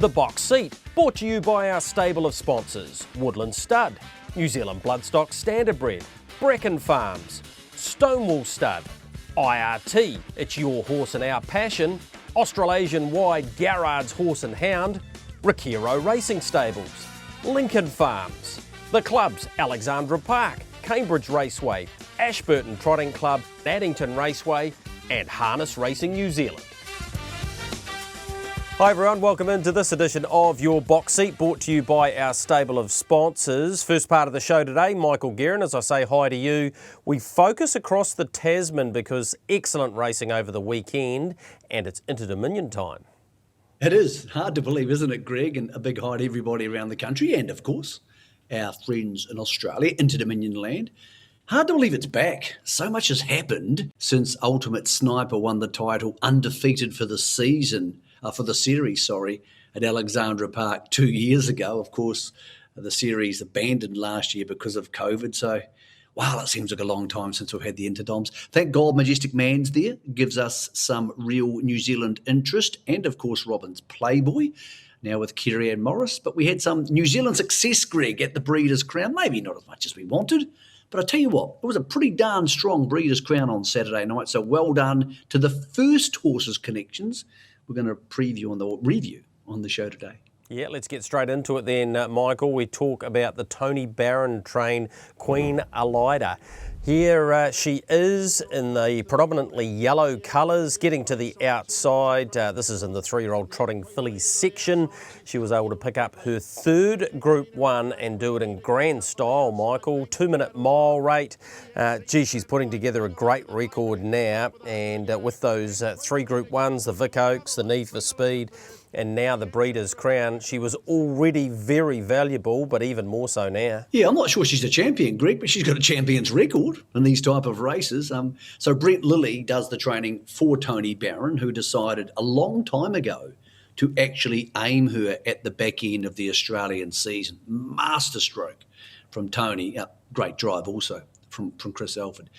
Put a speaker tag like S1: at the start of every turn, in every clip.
S1: The Box Seat, brought to you by our stable of sponsors: Woodland Stud, New Zealand Bloodstock Standardbred, Bracken Farms, Stonewall Stud, IRT, it's your horse and our passion, Australasian-wide Garrard's Horse and Hound, Ricciero Racing Stables, Lincoln Farms, the clubs Alexandra Park, Cambridge Raceway, Ashburton Trotting Club, Addington Raceway and Harness Racing New Zealand. Hi everyone, welcome into this edition of Your Box Seat, brought to you by our stable of sponsors. First part of the show today, Michael Guerin. As I say hi to you, we focus across the Tasman because excellent racing over the weekend and it's Inter-Dominion time.
S2: It is hard to believe, isn't it, Greg? And a big hi to everybody around the country and, of course, our friends in Australia, Inter-Dominion land. Hard to believe it's back. So much has happened since Ultimate Sniper won the title undefeated for the season. For the series, at Alexandra Park 2 years ago. Of course, the series abandoned last year because of COVID. So, wow, it seems like a long time since we've had the Interdoms. Thank God Majestic Man's there. Gives us some real New Zealand interest. And, of course, Robin's Playboy, now with Kerry-Ann Morris. But we had some New Zealand success, Greg, at the Breeders' Crown. Maybe not as much as we wanted. But I tell you what, it was a pretty darn strong Breeders' Crown on Saturday night. So well done to the first horses connections. We're going to review on the show today.
S1: Yeah, let's get straight into it then, Michael. We talk about the Tony Barron trained Queen Elida. Here she is in the predominantly yellow colours, getting to the outside. This is in the 3-year-old trotting filly section. She was able to pick up her third Group 1 and do it in grand style, Michael. 2-minute mile rate. She's putting together a great record now. And with those 3 Group 1s, the Vic Oaks, the Need for Speed, and now the Breeders' Crown, she was already very valuable, but even more so now.
S2: Yeah, I'm not sure she's a champion, Greg, but she's got a champion's record in these type of races. So Brett Lilly does the training for Tony Barron, who decided a long time ago to actually aim her at the back end of the Australian season. Masterstroke from Tony. Great drive also from Chris Alford.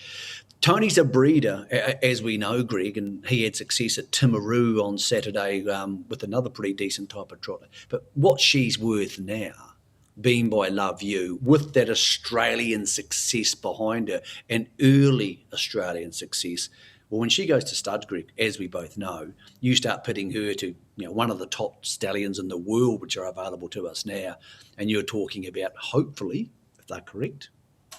S2: Tony's a breeder, as we know, Greg, and he had success at Timaru on Saturday with another pretty decent type of trotter. But what she's worth now, being by Love You, with that Australian success behind her, an early Australian success, well, when she goes to studs, Greg, as we both know, you start pitting her to one of the top stallions in the world, which are available to us now, and you're talking about, hopefully, if they're correct,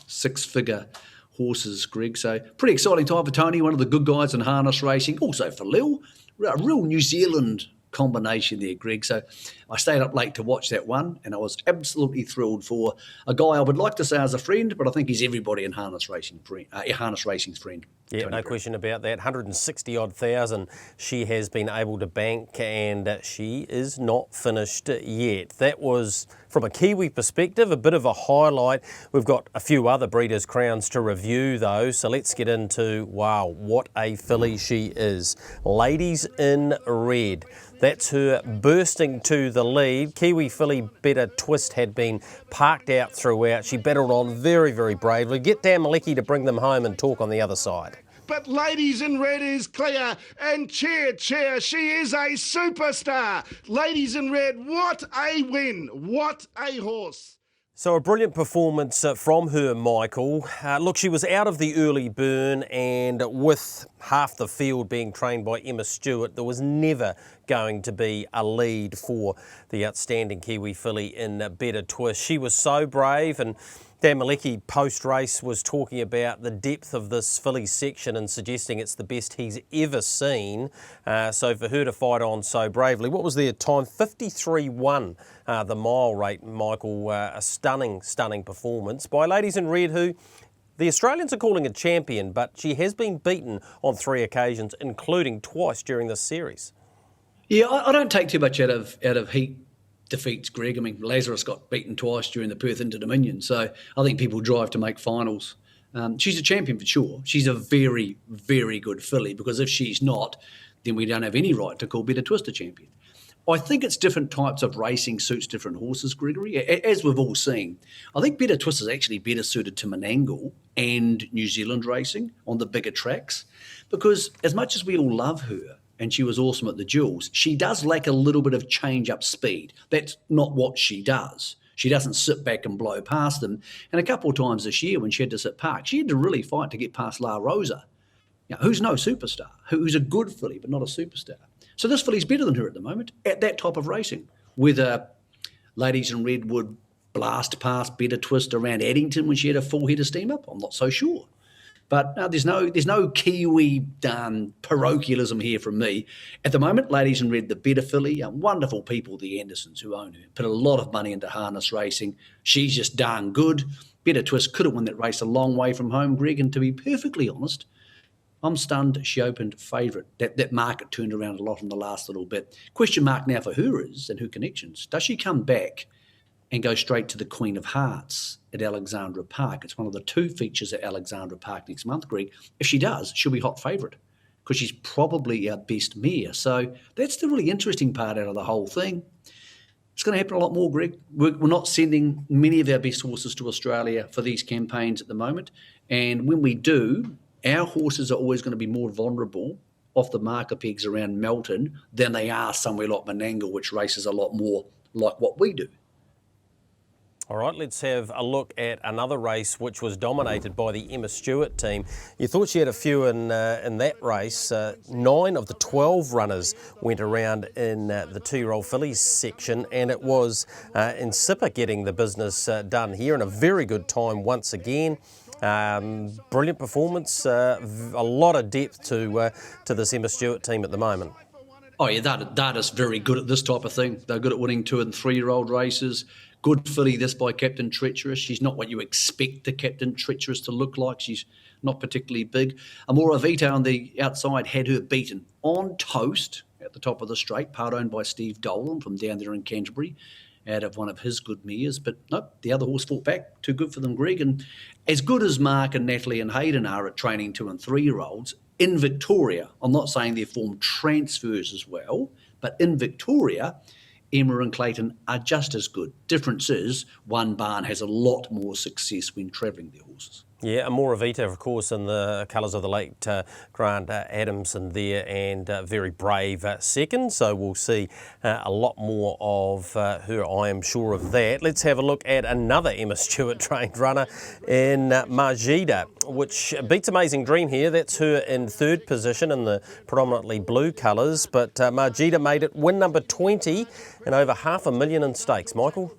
S2: 6-figure horses, Greg. So pretty exciting time for Tony, one of the good guys in harness racing. Also for Lil, a real New Zealand combination there, Greg. So I stayed up late to watch that one, and I was absolutely thrilled for a guy I would like to say as a friend, but I think he's everybody in harness racing's friend.
S1: Yeah, no question about that. 160-odd thousand she has been able to bank, and she is not finished yet. That was, from a Kiwi perspective, a bit of a highlight. We've got a few other Breeders' Crowns to review, though, so let's get into, wow, what a filly she is. Ladies in Red. That's her bursting to the lead. Kiwi filly Better Twist had been parked out throughout. She battled on very, very bravely. Get Dan Malecki to bring them home and talk on the other side.
S3: But Ladies in Red is clear, and cheer, she is a superstar. Ladies in Red, what a win, what a horse.
S1: So a brilliant performance from her, Michael. Look, she was out of the early burn, and with half the field being trained by Emma Stewart, there was never going to be a lead for the outstanding Kiwi filly in Better Twist. She was so brave, and Dan Malecki post-race was talking about the depth of this filly section and suggesting it's the best he's ever seen. So for her to fight on so bravely, what was their time? 53.1, the mile rate, Michael. A stunning performance by Ladies in Red, who the Australians are calling a champion, but she has been beaten on 3 occasions, including twice during this series.
S2: Yeah, I don't take too much out of heat defeats, Greg. I mean, Lazarus got beaten twice during the Perth Inter-Dominion, so I think people drive to make finals. She's a champion for sure. She's a very, very good filly, because if she's not, then we don't have any right to call Better Twist a champion. I think it's different types of racing suits different horses, Gregory, as we've all seen. I think Better Twist is actually better suited to Menangle and New Zealand racing on the bigger tracks, because as much as we all love her, and she was awesome at the duels. She does lack a little bit of change-up speed. That's not what she does. She doesn't sit back and blow past them. And a couple of times this year when she had to sit park, she had to really fight to get past La Rosa, who's no superstar, who's a good filly but not a superstar. So this filly's better than her at the moment at that type of racing. Whether Ladies in Red would blast past Better Twist around Addington when she had a full head of steam up, I'm not so sure. But no, there's no Kiwi parochialism here from me. At the moment, Ladies in Red, the better filly, wonderful people, the Andersons who own her, put a lot of money into harness racing. She's just darn good. Better Twist could have won that race a long way from home, Greg, and to be perfectly honest, I'm stunned she opened favourite. That market turned around a lot in the last little bit. Question mark now for her is, and her connections, does she come back and go straight to the Queen of Hearts at Alexandra Park? It's one of the 2 features at Alexandra Park next month, Greg. If she does, she'll be hot favourite because she's probably our best mare. So that's the really interesting part out of the whole thing. It's going to happen a lot more, Greg. We're not sending many of our best horses to Australia for these campaigns at the moment. And when we do, our horses are always going to be more vulnerable off the marker pegs around Melton than they are somewhere like Menangle, which races a lot more like what we do.
S1: All right, let's have a look at another race which was dominated by the Emma Stewart team. You thought she had a few in that race. 9 of the 12 runners went around in the 2-year-old fillies section, and it was Insippa getting the business done here in a very good time once again. Brilliant performance, a lot of depth to this Emma Stewart team at the moment.
S2: Oh yeah, that is very good at this type of thing. They're good at winning 2- and 3-year-old races. Good filly this by Captain Treacherous. She's not what you expect the Captain Treacherous to look like. She's not particularly big. Amora Vita on the outside had her beaten on toast at the top of the straight, part owned by Steve Dolan from down there in Canterbury, out of one of his good mares. But nope, the other horse fought back. Too good for them, Greg. And as good as Mark and Natalie and Hayden are at training 2- and 3-year-olds, in Victoria, I'm not saying their form transfers as well, but in Victoria, Emma and Clayton are just as good. Difference is one barn has a lot more success when travelling their horses.
S1: Yeah, Amora Vita, of course, in the colours of the late Grant Adamson there, and very brave second. So we'll see a lot more of her, I am sure of that. Let's have a look at another Emma Stewart trained runner in Margida, which beats Amazing Dream here. That's her in 3rd position in the predominantly blue colours. But Margida made it win number 20 and over $500,000 in stakes. Michael?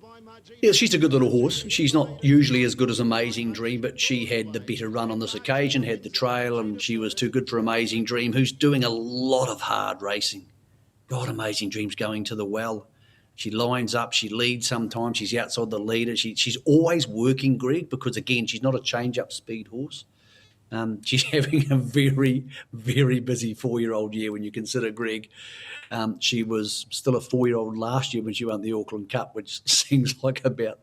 S2: Yeah, she's a good little horse. She's not usually as good as Amazing Dream, but she had the better run on this occasion, had the trail, and she was too good for Amazing Dream, who's doing a lot of hard racing. God, Amazing Dream's going to the well. She lines up, she leads sometimes, she's outside the leader. She's always working, Greg, because, again, she's not a change-up speed horse. She's having a very, very busy 4-year-old year when you consider, Greg. She was still a 4-year-old last year when she won the Auckland Cup, which seems like about,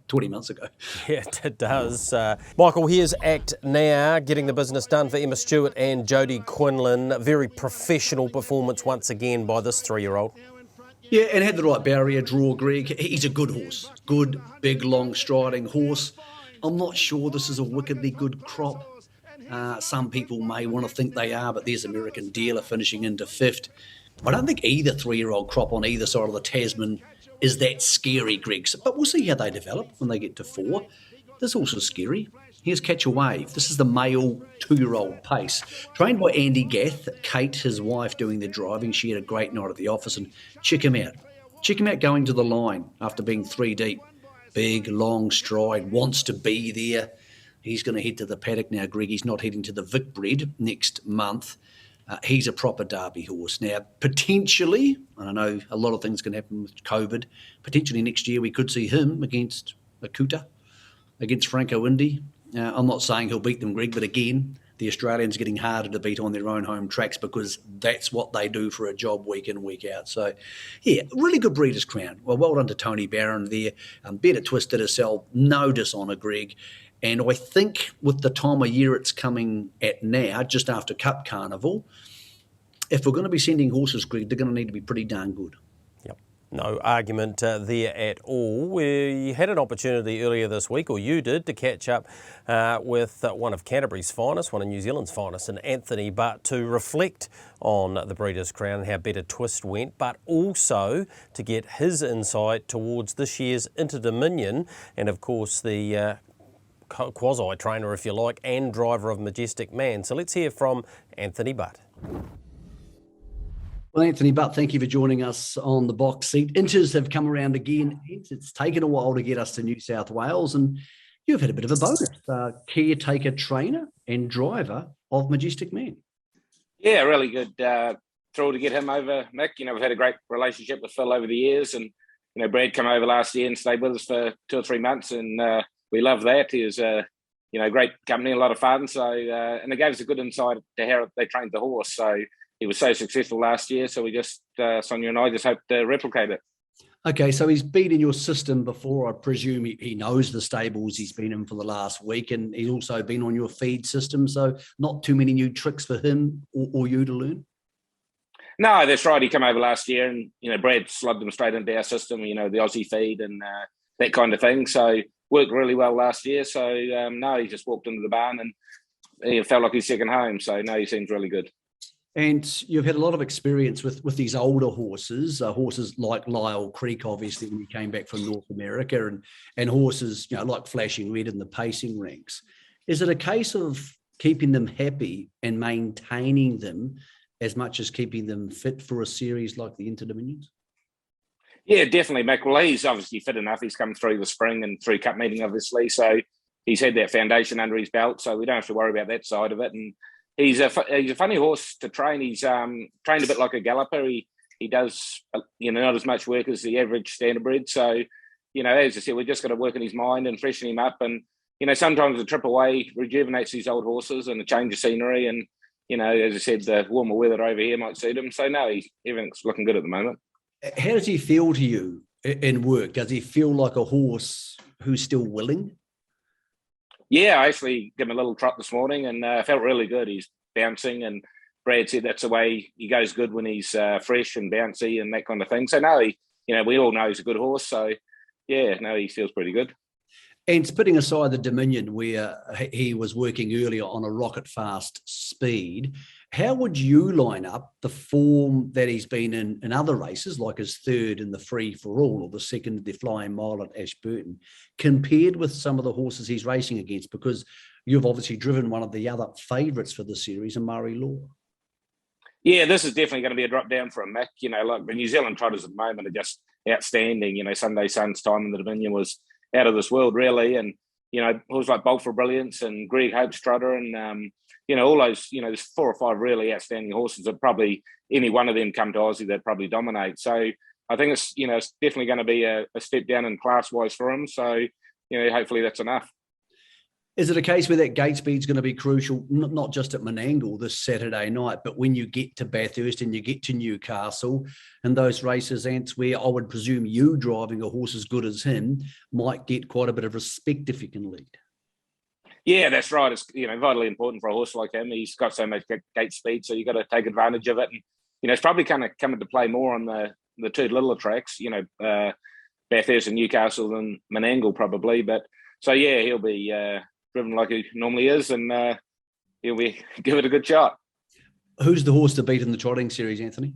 S2: 20 months ago.
S1: Yeah, it does. Michael, here's Act Now, getting the business done for Emma Stewart and Jodie Quinlan. A very professional performance once again by this 3-year-old.
S2: Yeah, and had the right barrier draw, Greg. He's a good horse. Good, big, long striding horse. I'm not sure this is a wickedly good crop. Some people may want to think they are, but there's American Dealer finishing into 5th. I don't think either 3-year-old crop on either side of the Tasman is that scary, Greg. But we'll see how they develop when they get to 4. This horse is scary. Here's Catch a Wave. This is the male 2-year-old pace. Trained by Andy Gath, Kate, his wife, doing the driving. She had a great night at the office, and check him out. Check him out going to the line after being 3 deep. Big, long stride, wants to be there. He's going to head to the paddock now, Greg. He's not heading to the Vicbred next month. He's a proper Derby horse. Now, potentially, and I know a lot of things can happen with COVID, potentially next year we could see him against Akuta, against Franco Indy. I'm not saying he'll beat them, Greg, but again, the Australians getting harder to beat on their own home tracks because that's what they do for a job week in, week out. So, yeah, really good Breeders' Crown. Well done to Tony Barron there. Better twisted herself, no dishonour, Greg. And I think with the time of year it's coming at now, just after Cup Carnival, if we're going to be sending horses, Greg, they're going to need to be pretty darn good.
S1: Yep. No argument there at all. We had an opportunity earlier this week, or you did, to catch up with one of Canterbury's finest, one of New Zealand's finest, and Anthony Butt, to reflect on the Breeders' Crown and how Better Twist went, but also to get his insight towards this year's Inter-Dominion and, of course, the quasi-trainer, if you like, and driver of Majestic Man. So let's hear from Anthony Butt.
S2: Well, Anthony Butt, thank you for joining us on the box seat. Inters have come around again. It's taken a while to get us to New South Wales, and you've had a bit of a bonus. Caretaker trainer and driver of Majestic Man.
S4: Yeah, really good. Thrilled to get him over, Mick. You know, we've had a great relationship with Phil over the years, and, you know, Brad came over last year and stayed with us for 2 or 3 months, and we love that. He was, you know, great company, a lot of fun. So, and it gave us a good insight to how they trained the horse. So he was so successful last year. So we just, Sonia and I just hope to replicate it.
S2: Okay, so he's been in your system before. I presume he knows the stables he's been in for the last week, and he's also been on your feed system. So not too many new tricks for him or you to learn?
S4: No, that's right. He came over last year, and, you know, Brad slugged him straight into our system, you know, the Aussie feed and that kind of thing. So worked really well last year. So, no, he just walked into the barn and he felt like he's second home. So, no, he seems really good.
S2: And you've had a lot of experience with these older horses, horses like Lyle Creek, obviously, when he came back from North America, and horses, you know, like Flashing Red in the pacing ranks. Is it a case of keeping them happy and maintaining them as much as keeping them fit for a series like the Inter-Dominions?
S4: Yeah, definitely, Mick. Well, he's obviously fit enough. He's come through the spring and through cup meeting, obviously. So he's had that foundation under his belt. So we don't have to worry about that side of it. And he's a funny horse to train. He's trained a bit like a galloper. He does, you know, not as much work as the average standardbred. So, you know, as I said, we're just got to work in his mind and freshen him up. And, you know, sometimes a trip away rejuvenates these old horses and a change of scenery. And, you know, as I said, the warmer weather over here might suit him. So, no, everything's looking good at the moment.
S2: How does he feel to you in work? Does he feel like a horse who's still willing?
S4: Yeah, I actually gave him a little trot this morning and felt really good. He's bouncing, and Brad said that's the way he goes good when he's fresh and bouncy and that kind of thing. So, no, you know, we all know he's a good horse. So, yeah, no, he feels pretty good.
S2: And putting aside the Dominion, where he was working earlier on a rocket fast speed, how would you line up the form that he's been in other races, like his third in the Free for All or the second, the Flying Mile at Ashburton, compared with some of the horses he's racing against? Because you've obviously driven one of the other favourites for the series, Amari Law.
S4: Yeah, this is definitely going to be a drop down for him, Mick. You know, like the New Zealand trotters at the moment are just outstanding. You know, Sunday Sun's time in the Dominion was out of this world, really. And, you know, horses like Bolt for Brilliance and Greg Hope's trotter and, you know, all those, you know, there's 4 or 5 really outstanding horses that probably any one of them come to Aussie that probably dominate. So I think it's, you know, it's definitely going to be a step down in class-wise for him. So, you know, hopefully that's enough.
S2: Is it a case where that gate speed is going to be crucial, not just at Menangle this Saturday night, but when you get to Bathurst and you get to Newcastle and those races, Ants, where I would presume you driving a horse as good as him might get quite a bit of respect if you can lead? Yeah,
S4: that's right. It's, you know, vitally important for a horse like him. He's got so much gate speed, so you've got to take advantage of it. And, you know, it's probably kind of come into play more on the 2 littler tracks, you know, Bathurst and Newcastle than Menangle probably. But so, yeah, he'll be driven like he normally is, and he'll be give it a good shot.
S2: Who's the horse to beat in the trotting series, Anthony?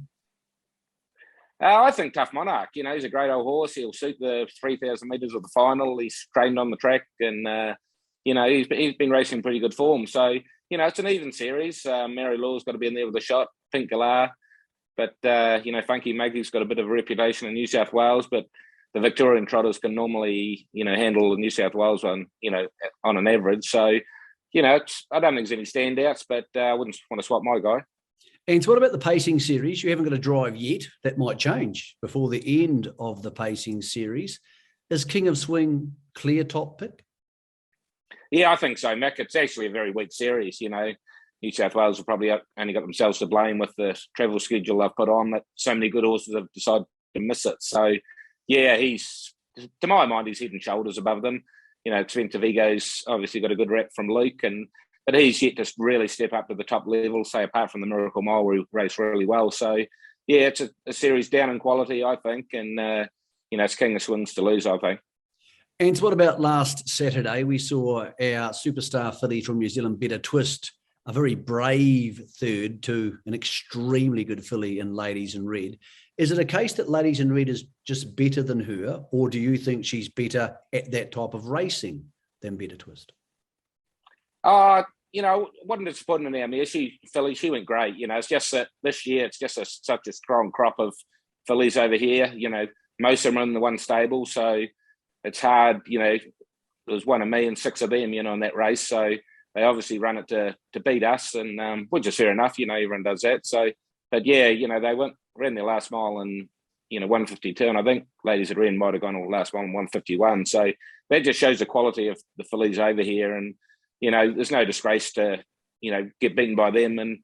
S4: I think Tough Monarch. You know, he's a great old horse. He'll suit the 3,000 metres of the final. He's trained on the track, and you know, he's been racing in pretty good form. So, you know, it's an even series. Mary Law's got to be in there with a shot. Pink Galar, but you know, Funky Maggie's got a bit of a reputation in New South Wales, but the Victorian trotters can normally, you know, handle the New South Wales one, you know, on an average. So, you know, I don't think there's any standouts, but I wouldn't want to swap my guy.
S2: And what about the pacing series? You haven't got a drive yet. That might change before the end of the pacing series. Is King of Swing clear top pick?
S4: Yeah, I think so, Mick. It's actually a very weak series. You know, New South Wales have probably only got themselves to blame with the travel schedule they've put on, that so many good horses have decided to miss it. So, yeah, he's, to my mind, he's head and shoulders above them. You know, Svente Vigo's obviously got a good rep from Luke, but he's yet to really step up to the top level, say, apart from the Miracle Mile where he raced really well. So, yeah, it's a series down in quality, I think, and it's King of Swings to lose, I think.
S2: And what about last Saturday? We saw our superstar filly from New Zealand, Better Twist, a very brave third to an extremely good filly in Ladies in Red. Is it a case that Ladies in Red is just better than her, or do you think she's better at that type of racing than Better Twist?
S4: Wasn't disappointing in our mare. Filly, she went great. It's just that this year it's just such a strong crop of fillies over here. Most of them are in the one stable, so it's hard. There was one of me and 6 of them, in that race. So they obviously run it to beat us, and which is fair enough. Everyone does that. So, but yeah, they ran their last mile in 152, and I think Ladies at Ren might have gone all last mile in 151. So that just shows the quality of the fillies over here, and there's no disgrace to get beaten by them, and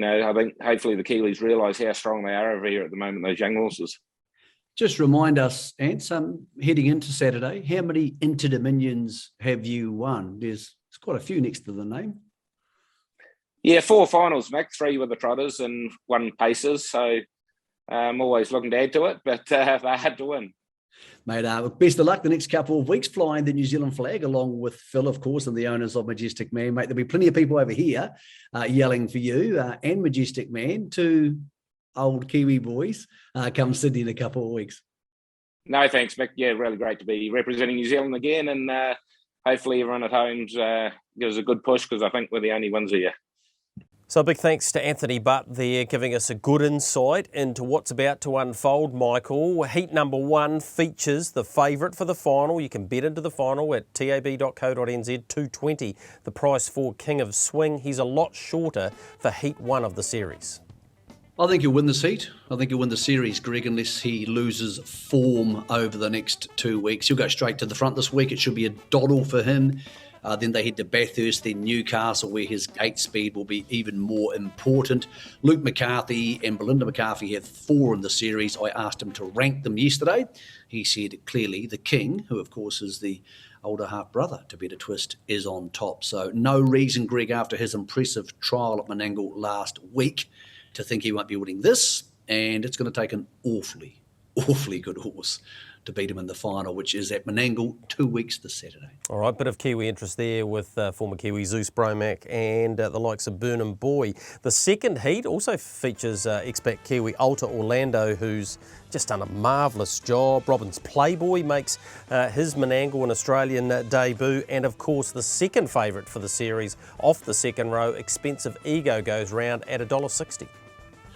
S4: I think hopefully the Kiwis realise how strong they are over here at the moment. Those young horses.
S2: Just remind us, Ants, heading into Saturday, how many Inter-Dominions have you won? There's quite a few next to the name.
S4: Yeah, 4 finals, Mick, 3 with the Trotters and 1 Pacers. So I'm always looking to add to it, but they had to win.
S2: Mate, best of luck the next couple of weeks flying the New Zealand flag, along with Phil, of course, and the owners of Majestic Man. Mate, there'll be plenty of people over here yelling for you and Majestic Man, 2 old Kiwi boys, come Sydney in a couple of weeks.
S4: No, thanks, Mick. Yeah, really great to be representing New Zealand again, and hopefully everyone at home gives a good push, because I think we're the only ones here.
S1: So a big thanks to Anthony Butt there, giving us a good insight into what's about to unfold, Michael. Heat number 1 features the favourite for the final. You can bet into the final at tab.co.nz, $2.20. The price for King of Swing. He's a lot shorter for Heat 1 of the series.
S2: I think he'll win this heat. I think he'll win the series, Greg, unless he loses form over the next 2 weeks. He'll go straight to the front this week. It should be a doddle for him. Then they head to Bathurst, then Newcastle, where his gate speed will be even more important. Luke McCarthy and Belinda McCarthy have 4 in the series. I asked him to rank them yesterday. He said clearly the King, who of course is the older half-brother to Better Twist, is on top. So no reason, Greg, after his impressive trial at Menangle last week, to think he won't be winning this. And it's going to take an awfully good horse to beat him in the final, which is at Menangle 2 weeks this Saturday.
S1: All right, bit of Kiwi interest there with former Kiwi Zeus Bromack and the likes of Burnham Boy. The second heat also features expat Kiwi Alta Orlando, who's just done a marvellous job. Robbins Playboy makes his Menangle and Australian debut, and of course the second favourite for the series off the second row, Expensive Ego, goes round at $1.60.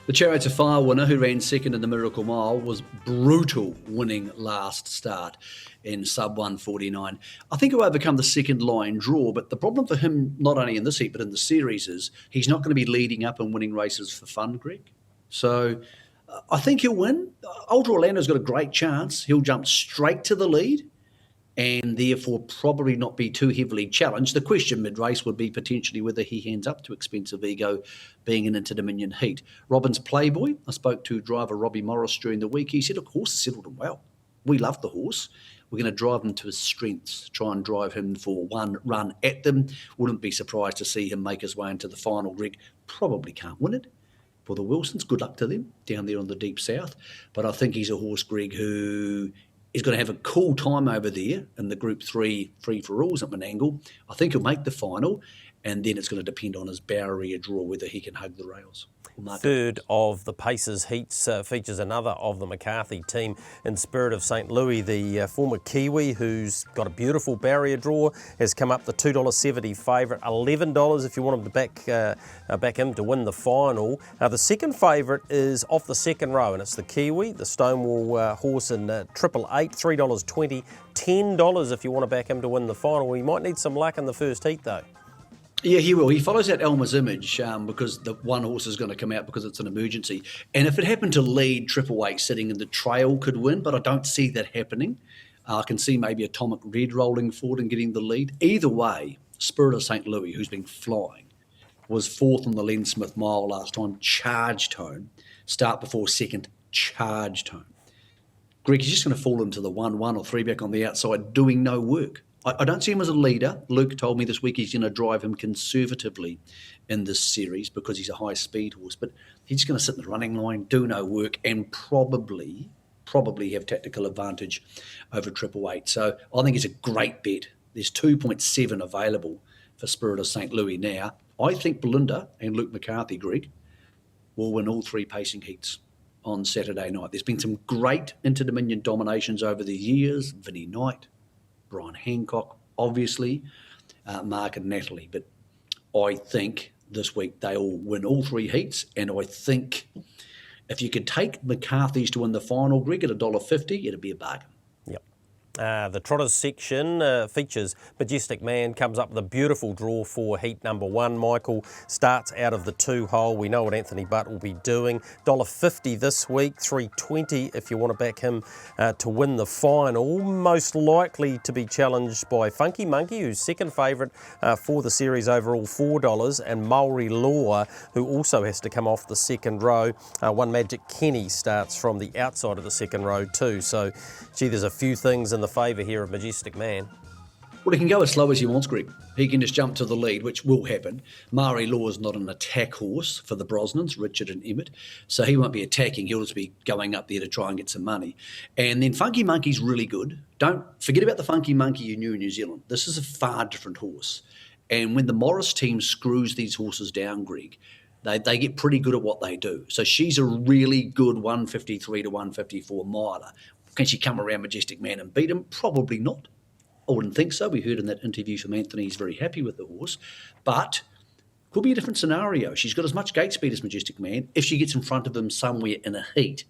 S2: The Chariots of Fire winner, who ran second in the Miracle Mile, was brutal winning last start in sub 149. I think he'll overcome the second line draw, but the problem for him, not only in this heat but in the series, is he's not going to be leading up and winning races for fun, Greg. So I think he'll win. Ultra Orlando's got a great chance. He'll jump straight to the lead and therefore probably not be too heavily challenged. The question mid-race would be potentially whether he hands up to Expensive Ego being an Inter-Dominion heat. Robbins Playboy, I spoke to driver Robbie Morris during the week. He said, look, horse settled him well. We love the horse. We're going to drive him to his strengths, try and drive him for one run at them. Wouldn't be surprised to see him make his way into the final, Greg. Probably can't win it. For the Wilsons, good luck to them down there on the deep south. But I think he's a horse, Greg, who is going to have a cool time over there in the Group 3 free-for-alls at Menangle. I think he'll make the final, and then it's going to depend on his barrier draw, whether he can hug the rails.
S1: Third of the Pacers heats features another of the McCarthy team in Spirit of St. Louis. The former Kiwi, who's got a beautiful barrier draw, has come up the $2.70 favourite, $11 if you want him to back him to win the final. The second favourite is off the second row, and it's the Kiwi, the Stonewall horse in 888, $3.20, $10 if you want to back him to win the final. He might need some luck in the first heat though.
S2: Yeah, he will. He follows that Elmer's image because the one horse is going to come out because it's an emergency. And if it happened to lead, 888 sitting in the trail could win, but I don't see that happening. I can see maybe Atomic Red rolling forward and getting the lead. Either way, Spirit of St. Louis, who's been flying, was 4th on the Len Smith Mile last time, charged home. Start before second, charged home. Greg, he's just going to fall into the 1-1 or 3 back on the outside, doing no work. I don't see him as a leader. Luke told me this week he's going to drive him conservatively in this series because he's a high-speed horse. But he's just going to sit in the running line, do no work, and probably have tactical advantage over Triple Eight. So I think it's a great bet. There's 2.7 available for Spirit of St. Louis now. I think Belinda and Luke McCarthy, Greg, will win all 3 pacing heats on Saturday night. There's been some great Inter-Dominion dominations over the years. Vinnie Knight, Brian Hancock, obviously, Mark and Natalie. But I think this week they all win all 3 heats, and I think if you could take McCarthy's to win the final, Greg, at $1.50, it'd be a bargain.
S1: The Trotters section features Majestic Man, comes up with a beautiful draw for heat number 1. Michael starts out of the 2-hole. We know what Anthony Butt will be doing. $1.50 this week, $3.20 if you want to back him to win the final. Most likely to be challenged by Funky Monkey, who's second favourite for the series overall, $4, and Maori Law, who also has to come off the second row. One Magic Kenny starts from the outside of the second row too. So, gee, there's a few things in the favour here of Majestic Man.
S2: Well, he can go as slow as he wants, Greg. He can just jump to the lead, which will happen. Maori Law is not an attack horse for the Brosnans, Richard and Emmett, so he won't be attacking. He'll just be going up there to try and get some money. And then Funky Monkey's really good. Don't forget about the Funky Monkey you knew in New Zealand. This is a far different horse. And when the Morris team screws these horses down, Greg, they get pretty good at what they do. So she's a really good 153 to 154 miler. Can she come around Majestic Man and beat him? Probably not. I wouldn't think so. We heard in that interview from Anthony he's very happy with the horse. But could be a different scenario. She's got as much gate speed as Majestic Man. If she gets in front of him somewhere in a heat,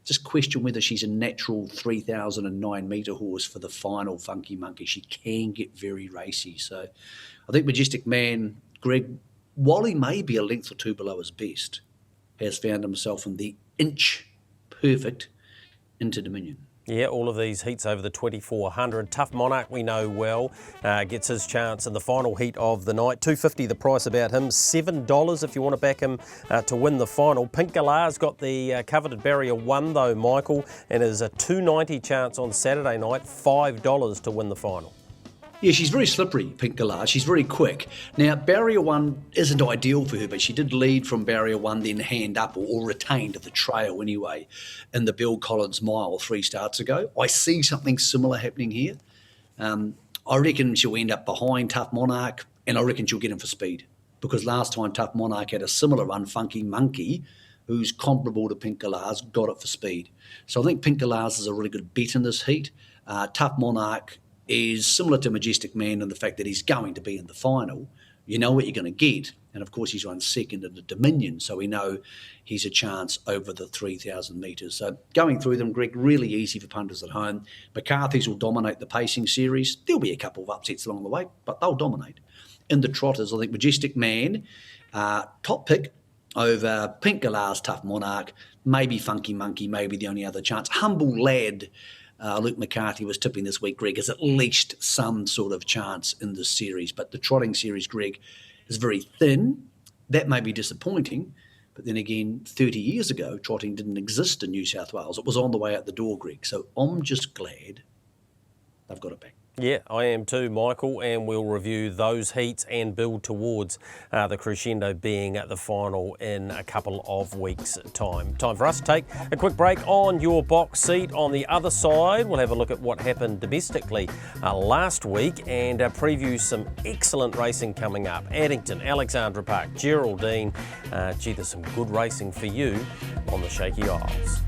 S2: just question whether she's a natural 3,009 metre horse for the final Funky Monkey. She can get very racy. So I think Majestic Man, Greg, while he may be a length or 2 below his best, has found himself in the inch perfect Inter-Dominion.
S1: Yeah, all of these heats over the 2,400. Tough Monarch, we know well, gets his chance in the final heat of the night. $2.50 the price about him. $7 if you want to back him to win the final. Pink Galar's got the coveted barrier 1 though, Michael, and is a $2.90 chance on Saturday night. $5 to win the final.
S2: Yeah, she's very slippery, Pink Galar. She's very quick. Now, barrier 1 isn't ideal for her, but she did lead from barrier 1, then hand up, or retained at the trail anyway, in the Bill Collins mile 3 starts ago. I see something similar happening here. I reckon she'll end up behind Tough Monarch, and I reckon she'll get him for speed. Because last time Tough Monarch had a similar run, Funky Monkey, who's comparable to Pink Galar's, got it for speed. So I think Pink Galar's is a really good bet in this heat. Tough Monarch is similar to Majestic Man in the fact that he's going to be in the final. You know what you're going to get. And, of course, he's run second in the Dominion, so we know he's a chance over the 3,000 metres. So going through them, Greg, really easy for punters at home. McCarthy's will dominate the pacing series. There'll be a couple of upsets along the way, but they'll dominate. In the Trotters, I think Majestic Man, top pick over Pink Galar's Tough Monarch, maybe Funky Monkey, maybe the only other chance. Humble Lad, Luke McCarthy was tipping this week, Greg, has at least some sort of chance in this series. But the trotting series, Greg, is very thin. That may be disappointing. But then again, 30 years ago, trotting didn't exist in New South Wales. It was on the way out the door, Greg. So I'm just glad they've got it back.
S1: Yeah, I am too, Michael, and we'll review those heats and build towards the crescendo being at the final in a couple of weeks' time. Time for us to take a quick break on your box seat. On the other side, we'll have a look at what happened domestically last week and preview some excellent racing coming up. Addington, Alexandra Park, Geraldine. Gee, there's some good racing for you on the Shaky Isles.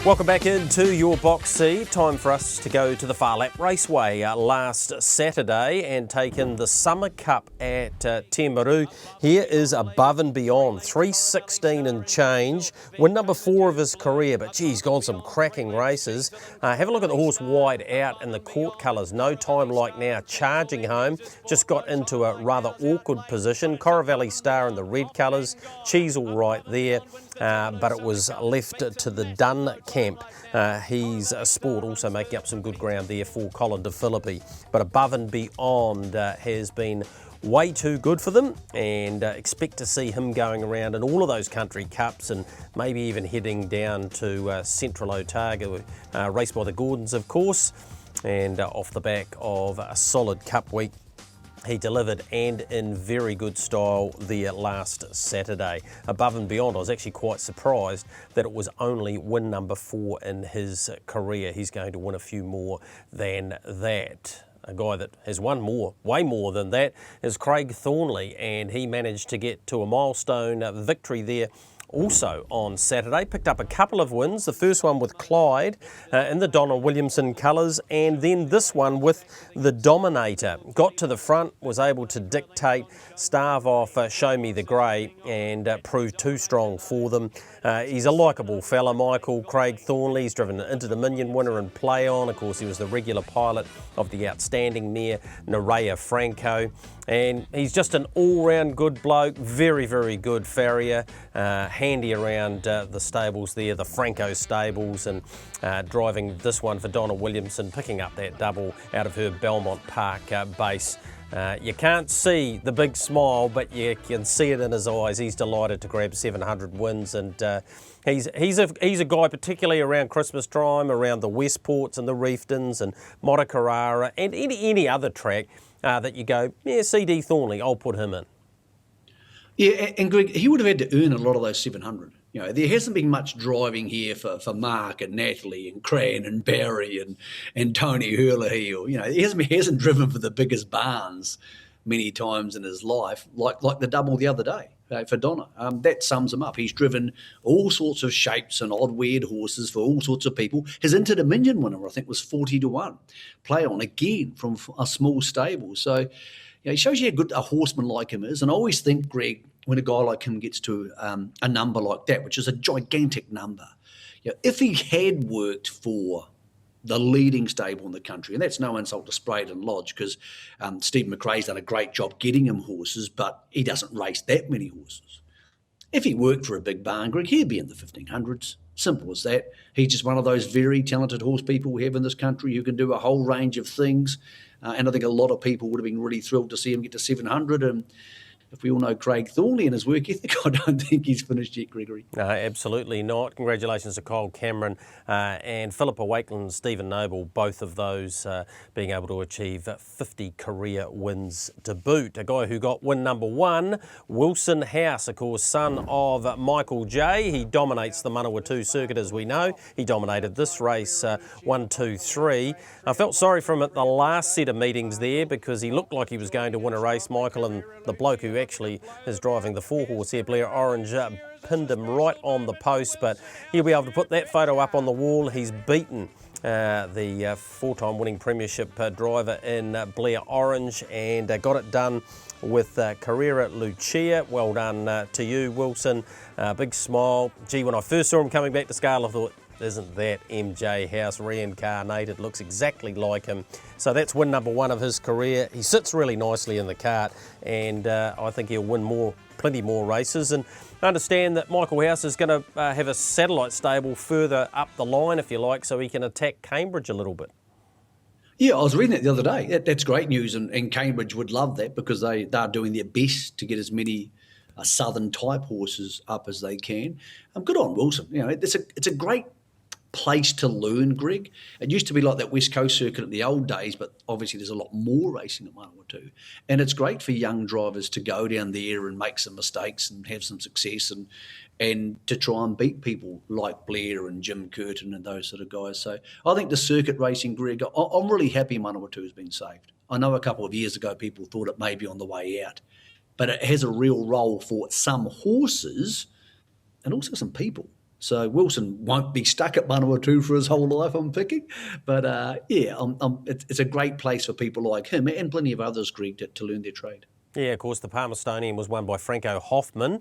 S1: Welcome back into your box seat. Time for us to go to the Far Lap Raceway last Saturday and take in the Summer Cup at Timaru. Here is Above and Beyond, 3:16 and change. Win number 4 of his career, but geez, gone some cracking races. Have a look at the horse wide out in the court colours. No Time Like Now, charging home. Just got into a rather awkward position. Coravelli Star in the red colours. Cheesel right there. but it was left to the Dunn camp. He's a Sport also making up some good ground there for Colin De Philippi, but Above and Beyond has been way too good for them, and expect to see him going around in all of those country cups and maybe even heading down to Central Otago, raced by the Gordons of course, and off the back of a solid cup week. He delivered, and in very good style, there last Saturday. Above and Beyond, I was actually quite surprised that it was only win number 4 in his career. He's going to win a few more than that. A guy that has won way more than that, is Craig Thornley, and he managed to get to a milestone victory there also on Saturday. Picked up a couple of wins, the first one with Clyde in the Donna Williamson colours, and then this one with the Dominator. Got to the front, was able to dictate, starve off Show Me the Grey, and proved too strong for them. He's a likeable fella, Michael, Craig Thornley. He's driven an Inter-Dominion winner in Play On. Of course, he was the regular pilot of the outstanding mare Nerea Franco. And he's just an all-round good bloke, very, very good farrier, handy around the stables there, the Franco stables, and driving this one for Donna Williamson, picking up that double out of her Belmont Park base. You can't see the big smile, but you can see it in his eyes. He's delighted to grab 700 wins, and he's a guy particularly around Christmas time, around the Westports and the Reeftons and Motukarara and any other track that you go, yeah, CD Thornley, I'll put him in.
S2: Yeah, and Greg, he would have had to earn a lot of those 700. You know, there hasn't been much driving here for Mark and Natalie and Cran and Barry and Tony Hurley. Or, you know, he hasn't driven for the biggest barns many times in his life, like the double the other day for Donna. That sums him up. He's driven all sorts of shapes and odd, weird horses for all sorts of people. His Inter-Dominion winner, I think, was 40-1. Play On again from a small stable. So, you know, it shows you how good a horseman like him is. And I always think, Greg, when a guy like him gets to a number like that, which is a gigantic number, you know, if he had worked for the leading stable in the country, and that's no insult to Sprayton and Lodge, because Stephen McRae's done a great job getting him horses, but he doesn't race that many horses. If he worked for a big barn, Greg, he'd be in the 1500s. Simple as that. He's just one of those very talented horse people we have in this country who can do a whole range of things. And I think a lot of people would have been really thrilled to see him get to 700. And if we all know Craig Thornley and his work ethic, I don't think he's finished yet, Gregory.
S1: No, absolutely not. Congratulations to Kyle Cameron and Philippa Wakeland and Stephen Noble, both of those being able to achieve 50 career wins to boot. A guy who got win number 1, Wilson House, of course, son of Michael J. He dominates the Manawatu circuit, as we know. He dominated this race 1, 2, 3. I felt sorry for him at the last set of meetings there because he looked like he was going to win a race, Michael, and the bloke who actually is driving the 4-horse here, Blair Orange, pinned him right on the post, but he'll be able to put that photo up on the wall. He's beaten the 4-time winning premiership driver in Blair Orange and got it done with Carrera Lucia. Well done to you, Wilson. Big smile. Gee, when I first saw him coming back to scale, I thought, isn't that MJ House reincarnated? Looks exactly like him. So that's win number 1 of his career. He sits really nicely in the cart, and I think he'll win plenty more races. And I understand that Michael House is going to have a satellite stable further up the line, if you like, so he can attack Cambridge a little bit.
S2: Yeah, I was reading that the other day. That's great news, and Cambridge would love that because they're doing their best to get as many southern type horses up as they can. Good on Wilson. You know, it's a great place to learn, Greg. It used to be like that West Coast circuit in the old days, but obviously there's a lot more racing at Manawatu. And it's great for young drivers to go down there and make some mistakes and have some success and to try and beat people like Blair and Jim Curtin and those sort of guys. So I think the circuit racing, Greg, I'm really happy Manawatu has been saved. I know a couple of years ago people thought it may be on the way out, but it has a real role for some horses and also some people. So Wilson won't be stuck at Manawatu for his whole life, I'm thinking. But it's a great place for people like him and plenty of others, Greg, to learn their trade.
S1: Yeah, of course, the Palmerstonian was won by Franco Hoffman,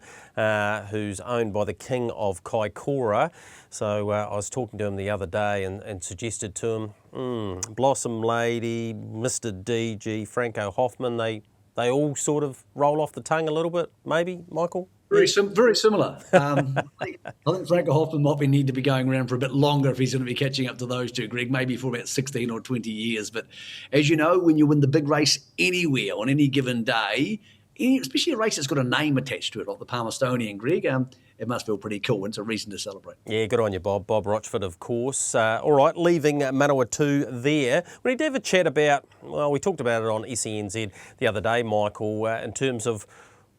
S1: who's owned by the King of Kaikoura. So I was talking to him the other day and suggested to him, Blossom Lady, Mr. DG, Franco Hoffman, they all sort of roll off the tongue a little bit, maybe, Michael?
S2: Very similar. I think Franco Hoffman might need to be going around for a bit longer if he's going to be catching up to those two, Greg, maybe for about 16 or 20 years. But as you know, when you win the big race anywhere on any given day, especially a race that's got a name attached to it, like the Palmerstonian, Greg, it must feel pretty cool, and it's a reason to celebrate.
S1: Yeah, good on you, Bob. Bob Rochford, of course. All right, leaving Manawatu there. We need to have a chat about, well, we talked about it on SENZ the other day, Michael, in terms of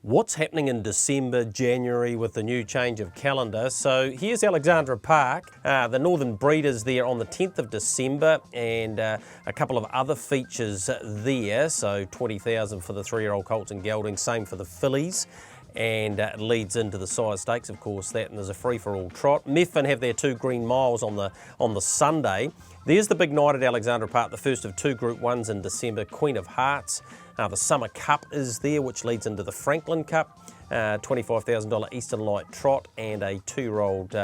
S1: what's happening in December, January with the new change of calendar. So here's Alexandra Park, the Northern Breeders there on the 10th of December, and a couple of other features there. So 20,000 for the 3-year-old colts and geldings, same for the fillies. And it leads into the size stakes, of course, that, and there's a free-for-all trot. Methven have their 2 green miles on the Sunday. There's the big night at Alexandra Park, the first of 2 Group 1s in December, Queen of Hearts. The Summer Cup is there, which leads into the Franklin Cup, $25,000 Eastern Light Trot, and a 2-year-old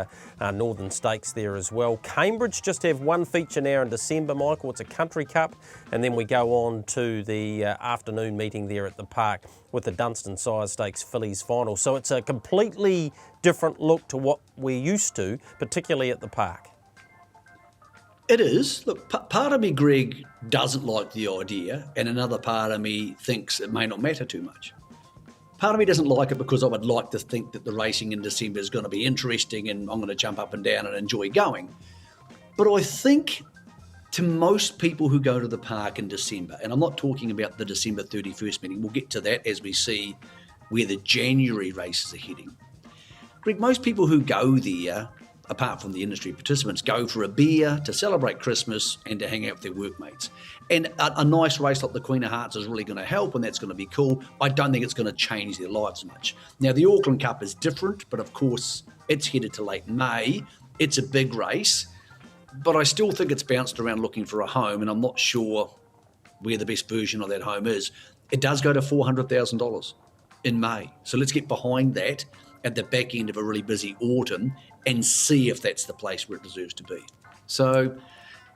S1: Northern Stakes there as well. Cambridge just have 1 feature now in December, Michael. It's a Country Cup, and then we go on to the afternoon meeting there at the park with the Dunstan Size Stakes Fillies Final. So it's a completely different look to what we're used to, particularly at the park.
S2: It is. Look, part of me, Greg, doesn't like the idea, and another part of me thinks it may not matter too much. Part of me doesn't like it because I would like to think that the racing in December is going to be interesting and I'm going to jump up and down and enjoy going. But I think to most people who go to the park in December, and I'm not talking about the December 31st meeting, we'll get to that as we see where the January races are heading. Greg, most people who go there, apart from the industry participants, go for a beer, to celebrate Christmas and to hang out with their workmates. And a nice race like the Queen of Hearts is really going to help, and that's going to be cool. I don't think it's going to change their lives much. Now, the Auckland Cup is different, but of course, it's headed to late May. It's a big race, but I still think it's bounced around looking for a home, and I'm not sure where the best version of that home is. It does go to $400,000 in May. So let's get behind that at the back end of a really busy autumn and see if that's the place where it deserves to be. So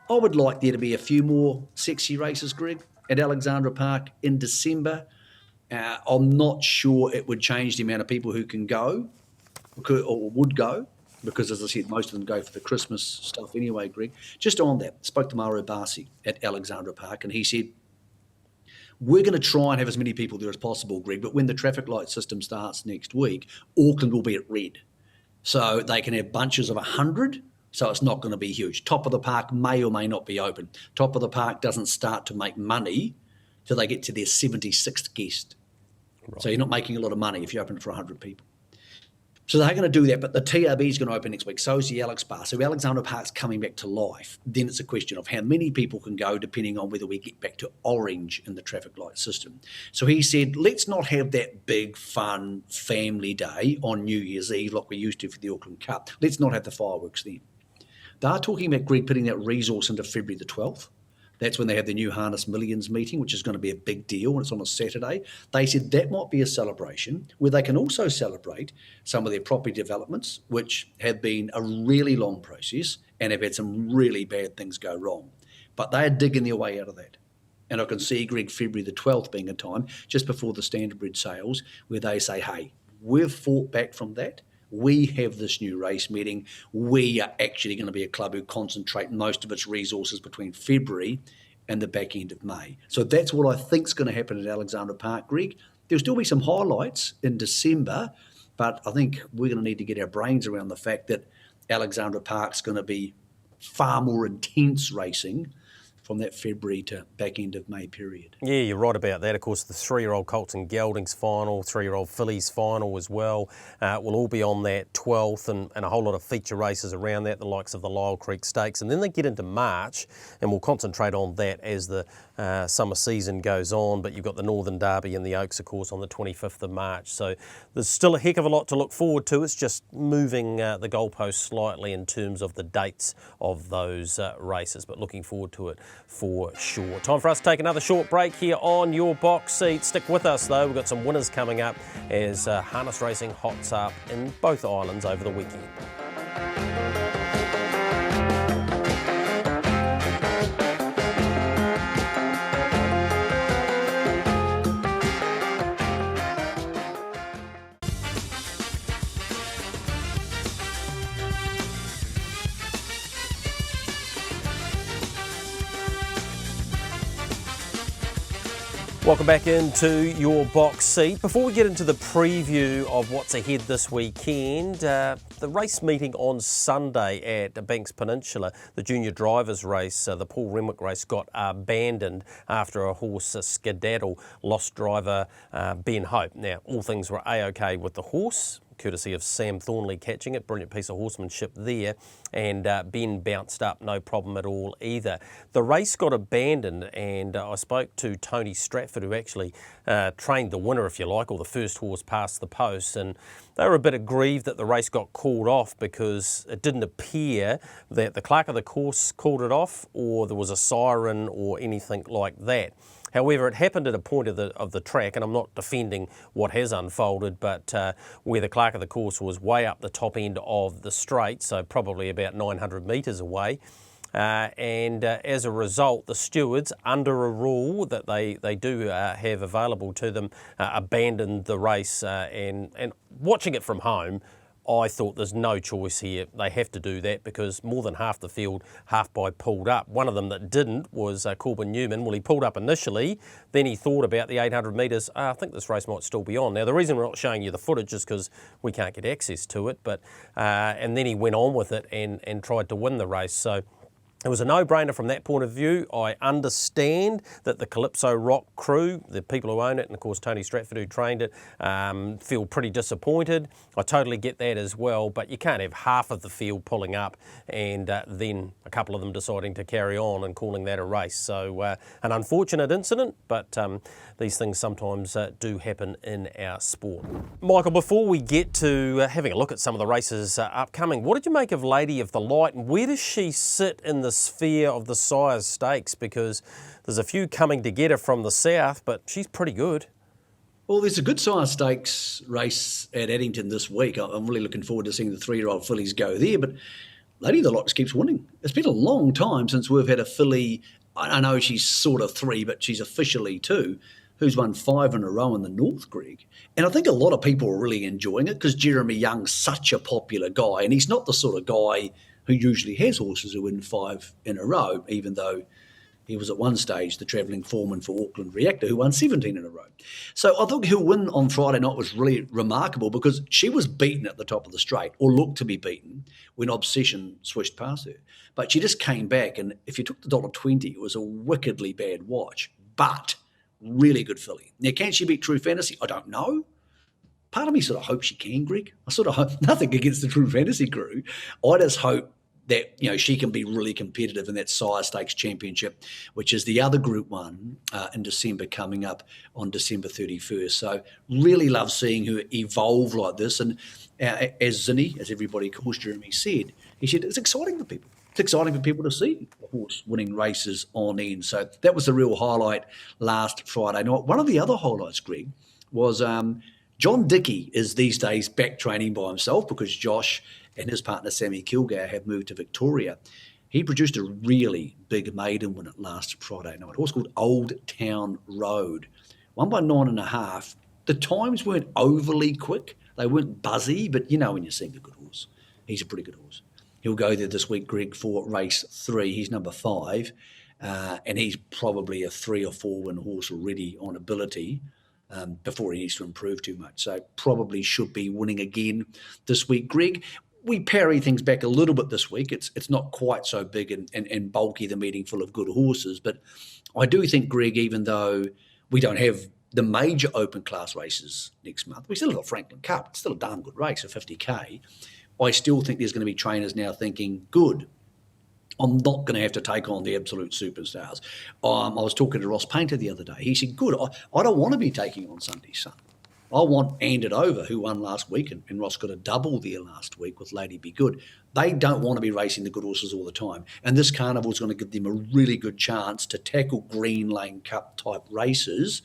S2: I would like there to be a few more sexy races, Greg, at Alexandra Park in December. I'm not sure it would change the amount of people who can go or would go, because, as I said, most of them go for the Christmas stuff anyway, Greg. Just on that, spoke to Mauro Barsi at Alexandra Park, and he said, we're going to try and have as many people there as possible, Greg, but when the traffic light system starts next week, Auckland will be at red. So they can have bunches of 100, so it's not going to be huge. Top of the Park may or may not be open. Top of the Park doesn't start to make money till they get to their 76th guest. Right. So you're not making a lot of money if you open it for 100 people. So they're going to do that, but the TRB is going to open next week. So is the Alex Bar. So Alexandra Park's coming back to life. Then it's a question of how many people can go, depending on whether we get back to orange in the traffic light system. So he said, let's not have that big, fun family day on New Year's Eve like we used to for the Auckland Cup. Let's not have the fireworks then. They are talking about, Greg, putting that resource into February the 12th. That's when they have the new Harness Millions meeting, which is going to be a big deal, and it's on a Saturday. They said that might be a celebration where they can also celebrate some of their property developments, which have been a really long process and have had some really bad things go wrong. But they are digging their way out of that. And I can see, Greg, February the 12th being a time just before the Standard Bridge sales where they say, hey, we've fought back from that. We have this new race meeting. We are actually going to be a club who concentrate most of its resources between February and the back end of May. So that's what I think is going to happen at Alexandra Park, Greg. There'll still be some highlights in December, but I think we're going to need to get our brains around the fact that Alexandra Park's going to be far more intense racing from that February to back end of May period.
S1: Yeah, you're right about that. Of course, the 3-year-old colts and geldings final, 3-year-old fillies final as well, will all be on that 12th and a whole lot of feature races around that, the likes of the Lyell Creek Stakes. And then they get into March, and we'll concentrate on that as the summer season goes on. But you've got the Northern Derby and the Oaks, of course, on the 25th of March. So there's still a heck of a lot to look forward to. It's just moving the goalposts slightly in terms of the dates of those races, but looking forward to it for sure. Time for us to take another short break here on Your Box Seat. Stick with us though, we've got some winners coming up as harness racing hots up in both islands over the weekend. Welcome back into your box seat. Before we get into the preview of what's ahead this weekend, the race meeting on Sunday at Banks Peninsula, the junior drivers race, the Paul Renwick race, got abandoned after a horse skedaddle lost driver Ben Hope. Now, all things were A-OK with the horse, courtesy of Sam Thornley catching it. Brilliant piece of horsemanship there. And Ben bounced up, no problem at all either. The race got abandoned, and I spoke to Tony Stratford, who actually trained the winner, if you like, or the first horse past the post, and they were a bit aggrieved that the race got called off because it didn't appear that the clerk of the course called it off or there was a siren or anything like that. However, it happened at a point of the track, and I'm not defending what has unfolded, but where the clerk of the course was way up the top end of the straight, so probably about 900 metres away. And as a result, the stewards, under a rule that they do have available to them, abandoned the race. And watching it from home, I thought there's no choice here. They have to do that because more than half the field, half by pulled up. One of them that didn't was Corbin Newman. Well, he pulled up initially, then he thought about the 800 metres. I think this race might still be on. Now, the reason we're not showing you the footage is because we can't get access to it. But and then he went on with it and tried to win the race. So it was a no-brainer from that point of view. I understand that the Calypso Rock crew, the people who own it, and of course Tony Stratford who trained it, feel pretty disappointed. I totally get that as well, but you can't have half of the field pulling up and then a couple of them deciding to carry on and calling that a race. So an unfortunate incident, but these things sometimes do happen in our sport. Michael, before we get to having a look at some of the races upcoming, what did you make of Lady of the Light, and where does she sit in the sphere of the Sires Stakes? Because there's a few coming to get her from the south, but she's pretty good.
S2: Well, there's a good Sires Stakes race at Addington this week. I'm really looking forward to seeing the 3-year-old fillies go there, but Lady of the Light keeps winning. It's been a long time since we've had a filly, I know she's sort of 3, but she's officially 2, who's won 5 in a row in the North, Greg. And I think a lot of people are really enjoying it because Jeremy Young's such a popular guy, and he's not the sort of guy who usually has horses who win 5 in a row, even though he was at one stage the travelling foreman for Auckland Reactor, who won 17 in a row. So I thought her win on Friday night was really remarkable because she was beaten at the top of the straight, or looked to be beaten, when Obsession swished past her. But she just came back, and if you took the $1.20, it was a wickedly bad watch, but really good filly. Now, can she beat True Fantasy? I don't know. Part of me sort of hopes she can, Greg. I sort of hope, nothing against the True Fantasy crew. I just hope that, you know, she can be really competitive in that Sire Stakes Championship, which is the other Group 1 in December, coming up on December 31st. So really love seeing her evolve like this. And as Zinni, as everybody calls Jeremy, said, he said it's exciting for people. It's exciting for people to see the horse winning races on end. So that was the real highlight last Friday night. One of the other highlights, Greg, was John Dickey is these days back training by himself because Josh and his partner Sammy Kilgour have moved to Victoria. He produced a really big maiden win at last Friday night. A horse called Old Town Road. Won by 9.5. The times weren't overly quick. They weren't buzzy, but you know when you're seeing a good horse. He's a pretty good horse. He'll go there this week, Greg, for race 3. He's number 5, and he's probably a 3 or 4 win horse already on ability before he needs to improve too much. So probably should be winning again this week, Greg. We parry things back a little bit this week. It's not quite so big and bulky, the meeting full of good horses, but I do think, Greg, even though we don't have the major open class races next month, we still got Franklin Cup. It's still a darn good race of 50K. I still think there's going to be trainers now thinking, good, I'm not going to have to take on the absolute superstars. I was talking to Ross Painter the other day. He said, good, I don't want to be taking on Sunday Sun. I want Anded Over, who won last week, and Ross got a double there last week with Lady Be Good. They don't want to be racing the good horses all the time. And this carnival is going to give them a really good chance to tackle Green Lane Cup type races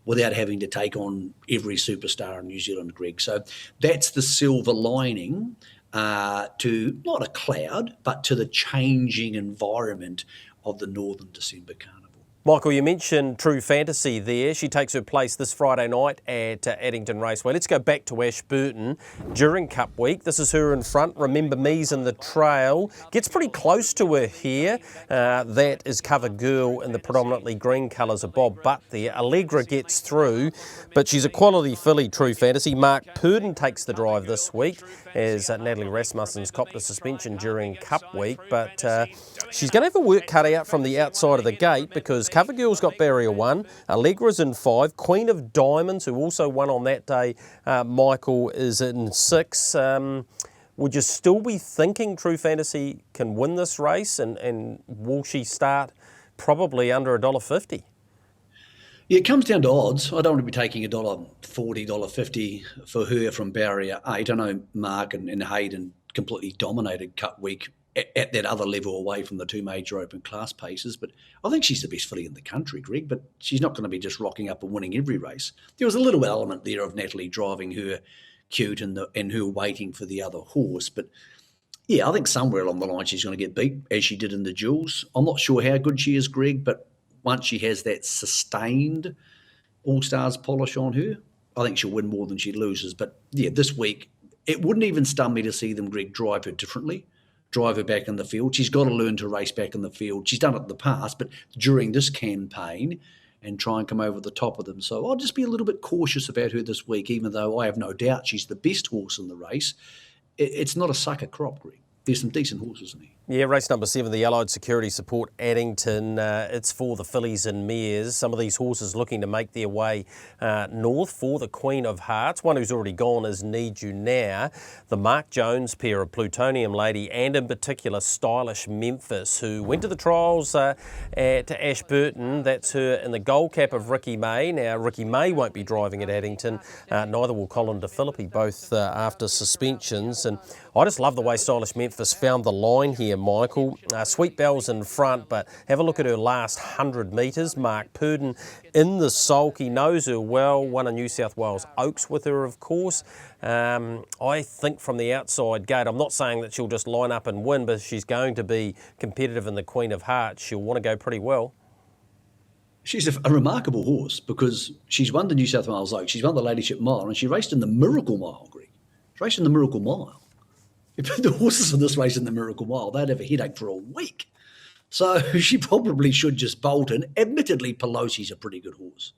S2: without having to take on every superstar in New Zealand, Greg. So that's the silver lining to not a cloud, but to the changing environment of the Northern December Carnival.
S1: Michael, you mentioned True Fantasy there. She takes her place this Friday night at Addington Raceway. Let's go back to Ashburton during Cup Week. This is her in front. Remember Me's in the trail. Gets pretty close to her here. That is Cover Girl in the predominantly green colours of Bob Butt there. Allegra gets through, but she's a quality filly, True Fantasy. Mark Purdon takes the drive this week as Natalie Rasmussen's copped a suspension during Cup Week, but she's going to have a work cut out from the outside of the gate because Cover Girl's got barrier 1, Allegra's in 5, Queen of Diamonds, who also won on that day, Michael, is in 6. Would you still be thinking True Fantasy can win this race, and will she start probably under $1.50?
S2: Yeah, it comes down to odds. I don't want to be taking $1.40, $1.50 for her from barrier 8. I know Mark and Hayden completely dominated Cup Week at that other level away from the two major open class paces, but I think she's the best filly in the country, Greg, but she's not going to be just rocking up and winning every race. There was a little element there of Natalie driving her cute and her waiting for the other horse, but yeah, I think somewhere along the line she's going to get beat, as she did in the Jewels. I'm not sure how good she is, Greg, but once she has that sustained All-Stars polish on her, I think she'll win more than she loses. But yeah, this week, it wouldn't even stun me to see them, Greg, drive her differently, drive her back in the field. She's got to learn to race back in the field. She's done it in the past, but during this campaign, and try and come over the top of them. So I'll just be a little bit cautious about her this week, even though I have no doubt she's the best horse in the race. It's not a sucker crop, Greg. There's some decent horses in here.
S1: Yeah, race number 7, the Allied Security Support Addington. It's for the fillies and mares. Some of these horses looking to make their way north for the Queen of Hearts. One who's already gone is Need You Now. The Mark Jones pair of Plutonium Lady and in particular Stylish Memphis, who went to the trials at Ashburton. That's her in the gold cap of Ricky May. Now, Ricky May won't be driving at Addington. Neither will Colin De Philippi, both after suspensions. And I just love the way Stylish Memphis found the line here, Michael. Sweet Bells in front, but have a look at her last 100 metres. Mark Purdon in the sulk. He knows her well. Won a New South Wales Oaks with her, of course. I think from the outside gate, I'm not saying that she'll just line up and win, but she's going to be competitive in the Queen of Hearts. She'll want to go pretty well.
S2: She's a remarkable horse because she's won the New South Wales Oaks, she's won the Ladyship Mile, and she raced in the Miracle Mile, Greg. She raced in the Miracle Mile. If the horses for this race in the Miracle Mile, they'd have a headache for a week. So she probably should just bolt in. Admittedly, Pelosi's a pretty good horse.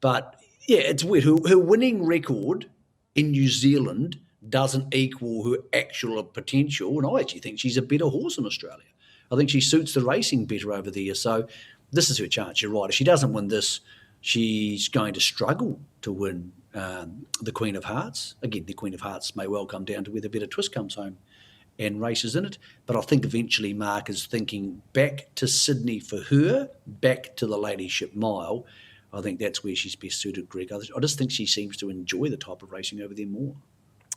S2: But, yeah, it's weird. Her winning record in New Zealand doesn't equal her actual potential, and I actually think she's a better horse in Australia. I think she suits the racing better over there. So this is her chance, you're right. If she doesn't win this, she's going to struggle to win the Queen of Hearts. Again, the Queen of Hearts may well come down to whether Better Twist comes home and races in it. But I think eventually Mark is thinking back to Sydney for her, back to the Ladyship Mile. I think that's where she's best suited, Greg. I just think she seems to enjoy the type of racing over there more.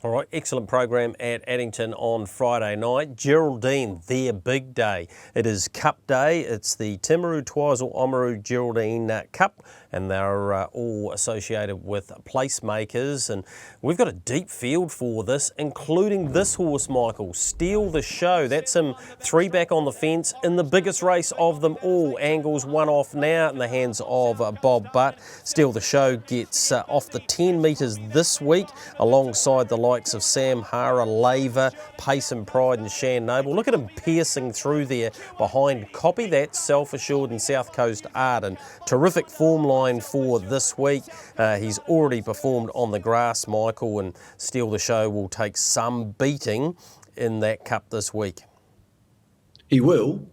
S1: All right, excellent program at Addington on Friday night. Geraldine, their big day. It is Cup Day. It's the Timaru Twizel Oamaru Geraldine Cup, and they're all associated with placemakers. And we've got a deep field for this, including this horse, Michael, Steal the Show. That's him 3 back on the fence in the biggest race of them all. Angles 1 off now in the hands of Bob Butt. Steal the Show gets off the 10 metres this week alongside the likes of Sam Hara, Laver, Pace and Pride and Shan Noble. Look at him piercing through there behind Copy. That's Self-Assured and South Coast Arden. Terrific form line for this week. He's already performed on the grass, Michael, and Steal the Show will take some beating in that cup this week.
S2: He will,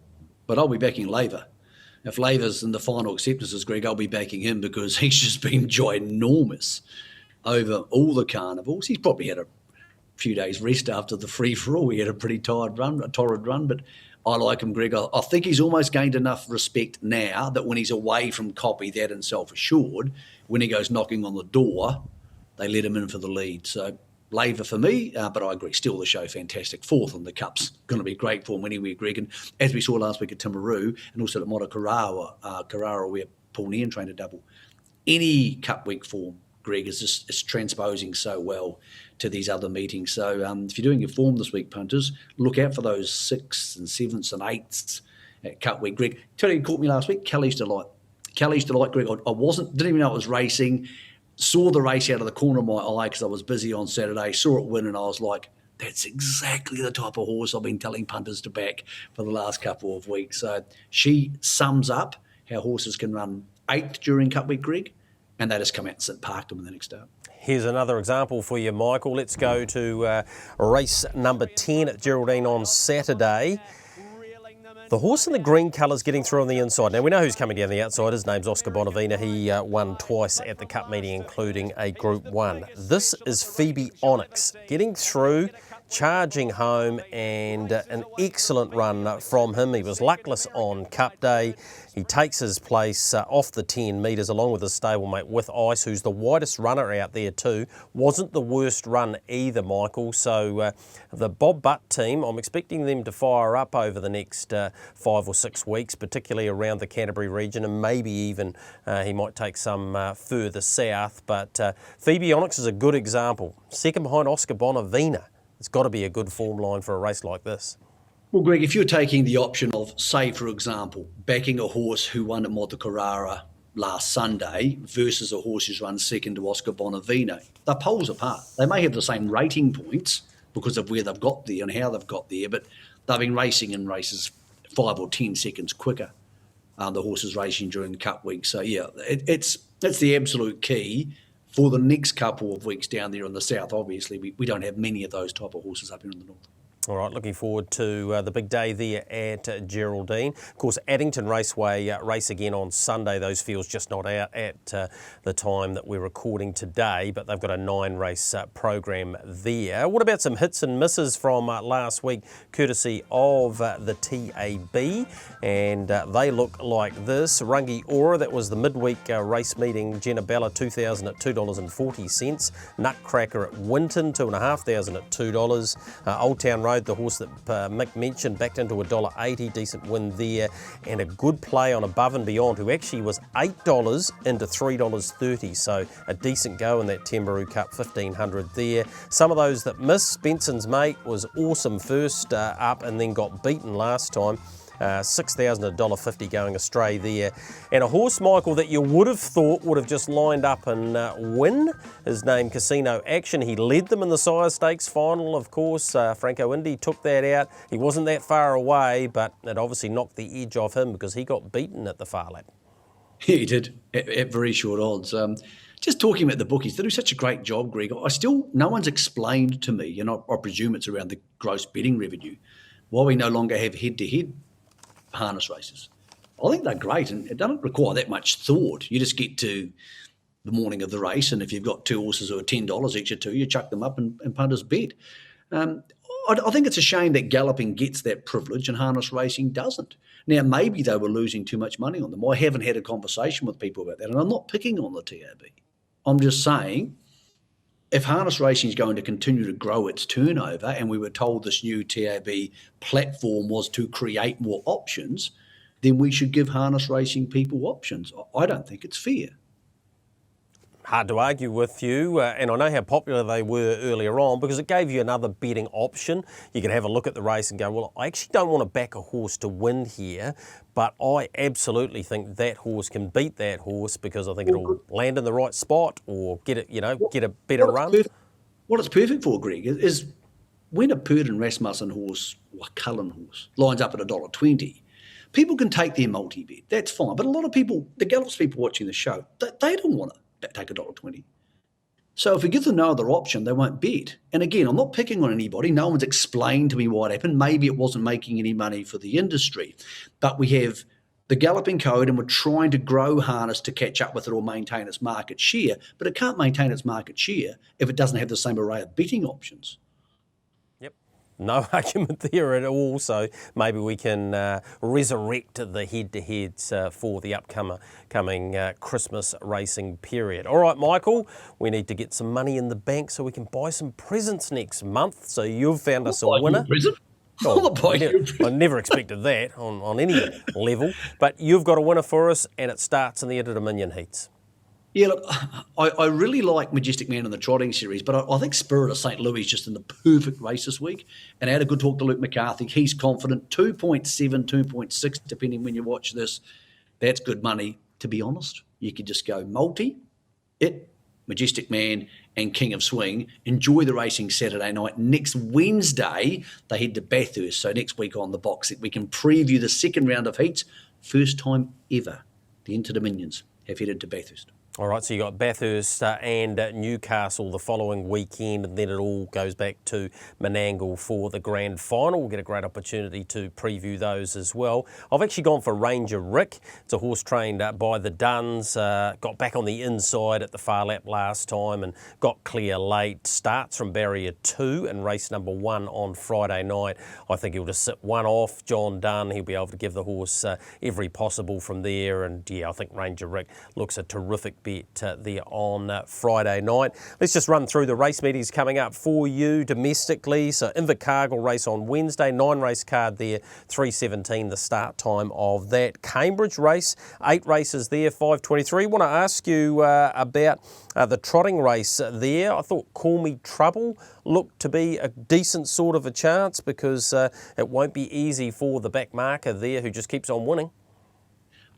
S2: but I'll be backing Laver. If Laver's in the final acceptances, Greg, I'll be backing him because he's just been ginormous over all the carnivals. He's probably had a few days rest after the free-for-all. He had a pretty torrid run, but I like him, Greg. I think he's almost gained enough respect now that when he's away from Copy, that and Self-Assured, when he goes knocking on the door, they let him in for the lead. So Laver for me, but I agree, Steal the Show, fantastic. 4th in the Cup's going to be great for him anyway, Greg. And as we saw last week at Timaru and also at Mota Carrara, where Paul Nairn trained a double, any Cup week form, Greg, is transposing so well to these other meetings. So if you're doing your form this week, punters, look out for those 6th and 7th and 8th at Cup week. Greg, tell you, caught me last week, Kelly's Delight. Kelly's Delight, Greg, didn't even know it was racing. Saw the race out of the corner of my eye because I was busy on Saturday. Saw it win, and I was like, that's exactly the type of horse I've been telling punters to back for the last couple of weeks. So she sums up how horses can run 8th during Cup Week, Greg, and they just come out and sit parked them in the next start.
S1: Here's another example for you, Michael. Let's go to race number 10 at Geraldine on Saturday. The horse in the green colours getting through on the inside. Now, we know who's coming down the outside. His name's Oscar Bonavina. He won twice at the Cup meeting, including a Group 1. This is Phoebe Onyx getting through, charging home, and an excellent run from him. He was luckless on Cup Day. He takes his place off the 10 metres along with his stablemate With Ice, who's the widest runner out there too. Wasn't the worst run either, Michael. So the Bob Butt team, I'm expecting them to fire up over the next 5 or 6 weeks, particularly around the Canterbury region, and maybe even he might take some further south. But Phoebe Onyx is a good example. Second behind Oscar Bonavina. It's got to be a good form line for a race like this.
S2: Well, Greg, if you're taking the option of, say, for example, backing a horse who won at Monte Carrara last Sunday versus a horse who's run second to Oscar Bonavina, they're poles apart. They may have the same rating points because of where they've got there and how they've got there, but they've been racing in races 5 or 10 seconds quicker. The horses racing during the Cup week. So, yeah, it's the absolute key for the next couple of weeks down there in the south. Obviously, we don't have many of those type of horses up here in the north.
S1: All right, looking forward to the big day there at Geraldine. Of course, Addington Raceway race again on Sunday. Those fields just not out at the time that we're recording today, but they've got a 9-race program there. What about some hits and misses from last week, courtesy of the TAB? And they look like this. Rangi Ora, that was the midweek race meeting. Jenna Bella, 2,000 at $2.40. Nutcracker at Winton, 2,500 at $2. Old Town Road, the horse that Mick mentioned, backed into $1.80, decent win there, and a good play on Above and Beyond, who actually was $8 into $3.30, so a decent go in that Tembaroo Cup, 1,500 there. Some of those that missed, Benson's Mate was awesome first up and then got beaten last time. $6,000 at $1.50 going astray there. And a horse, Michael, that you would have thought would have just lined up and win. His name, Casino Action. He led them in the Sire Stakes final, of course. Franco Indy took that out. He wasn't that far away, but it obviously knocked the edge off him because he got beaten at the far lap.
S2: Yeah, he did, at very short odds. Just talking about the bookies, they do such a great job, Greg. No one's explained to me, and I presume it's around the gross betting revenue, why we no longer have head-to-head harness races. I think they're great, and it doesn't require that much thought. You just get to the morning of the race, and if you've got 2 horses who are $10 each or two, you chuck them up and punters bet. I think it's a shame that galloping gets that privilege and harness racing doesn't. Now, maybe they were losing too much money on them. I haven't had a conversation with people about that, and I'm not picking on the TAB. I'm just saying, if harness racing is going to continue to grow its turnover, and we were told this new TAB platform was to create more options, then we should give harness racing people options. I don't think it's fair.
S1: Hard to argue with you, and I know how popular they were earlier on because it gave you another betting option. You could have a look at the race and go, well, I actually don't want to back a horse to win here, but I absolutely think that horse can beat that horse because I think it'll land in the right spot or get a better run.
S2: What it's perfect for, Greg, is when a Purdon Rasmussen horse or a Cullen horse lines up at $1.20, people can take their multi-bet. That's fine. But a lot of people, the Gallops people watching the show, they don't want to take $1.20. So if we give them no other option, they won't bet. And again, I'm not picking on anybody. No one's explained to me what happened. Maybe it wasn't making any money for the industry. But we have the galloping code and we're trying to grow harness to catch up with it or maintain its market share. But it can't maintain its market share if it doesn't have the same array of betting options.
S1: No argument there at all, so maybe we can resurrect the head-to-heads for the coming Christmas racing period. All right, Michael, we need to get some money in the bank so we can buy some presents next month. So you've found us a winner. I never expected that on any level, but you've got a winner for us, and it starts in the Inter Dominion heats.
S2: Yeah, look, I really like Majestic Man in the trotting series, but I think Spirit of St. Louis is just in the perfect race this week. And I had a good talk to Luke McCarthy. He's confident, 2.7, 2.6, depending when you watch this. That's good money. to be honest, you could just go multi, Majestic Man, and King of Swing. Enjoy the racing Saturday night. Next Wednesday, they head to Bathurst. So next week on the box, we can preview the second round of heats. First time ever, the Inter-Dominions have headed to Bathurst.
S1: All right, so you got Bathurst and Newcastle the following weekend, and then it all goes back to Menangle for the grand final. We'll get a great opportunity to preview those as well. I've actually gone for Ranger Rick. It's a horse trained by the Duns. Got back on the inside at the far lap last time and got clear late. Starts from barrier 2 and race number 1 on Friday night. I think he'll just sit one off John Dunn. He'll be able to give the horse every possible from there. And yeah, I think Ranger Rick looks a terrific bet there on Friday night. Let's just run through the race meetings coming up for you domestically. So Invercargill race on Wednesday, 9-race card there, 3:17 the start time of that. Cambridge race, 8 races there, 5:23. Want to ask you about the trotting race there. I thought Call Me Trouble looked to be a decent sort of a chance because it won't be easy for the back marker there who just keeps on winning.